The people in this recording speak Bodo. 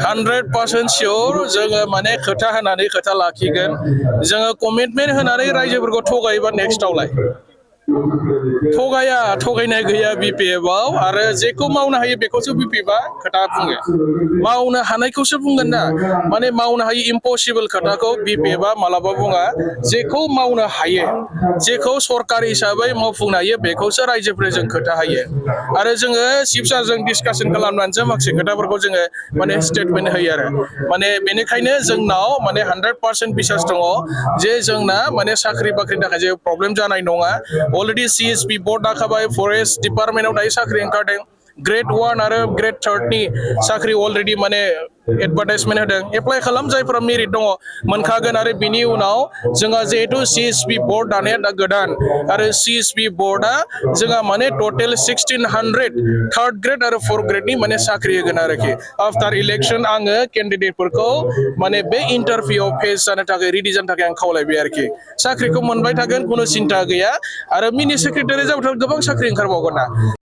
100% sure जोङो माने खोथा होनानै खोथा लाखिगोन जोङो कमिटमेन्ट होनानै रायजोफोरखौ थगायोबा नेक्स्टआवलाय थगायनाय गैया बिपिएफआव आरो जेखौ मावनो हायो बेखौसो बिपिएफआ खोथा बुङो मावनो हानायखौसो बुंगोन ना माने मावनो हायो इम्पसिबल खोथाखौ बिपिएफआ मालाबा बुङा जेखौ मावनो हायो जेखौ सरकार हिसाबै मावफुंनो हायो बेखौसो रायजोफोरजों खोथा होयो आरो जोङो चिफ सारजों डिसकासन खालामनानैसो माखासे खोथाफोरखौ जोङो माने स्टेटमेन्ट होयो आरो माने बेनिखायनो जोंनाव माने 100% बिसास दङ जे जोंना माने साख्रि बाख्रिनि थाखाय जेबो प्रब्लेम जानाय नङा अलरेडि CSP बर्ड दाखाबाय फरेस्ट डिपार्टमेन्टआव दायो साख्रि ओंखारदों ग्रेड 1 आरो ग्रेड 3 नि साख्रि अलरेडि माने एडभार्टाइजमेन्ट होदों एप्लाइ खालाम जायफोरा मेरिट दङ मोनखागोन आरो बिनि उनाव जोंहा जिहेतु CSP बर्ड दानाया दा गोदान आरो CSP बर्डआ जोंहा माने टटेल 1600 थार्ड ग्रेड आरो फोर्थ ग्रेडनि माने साख्रि होगोन आरोखि आफ्टार इलेक्शन आङो केन्डिडेटफोरखौ माने बे इन्टारभिउआव फेस जानो थाखाय रेडि जानो थाखाय आं खावलायबाय आरोखि साख्रिखौ मोनबाय थागोन खुनु सिन्था गैया आरो मिनि सेक्रेटारि जाबाथ' गोबां साख्रि ओंखारबावगोन ना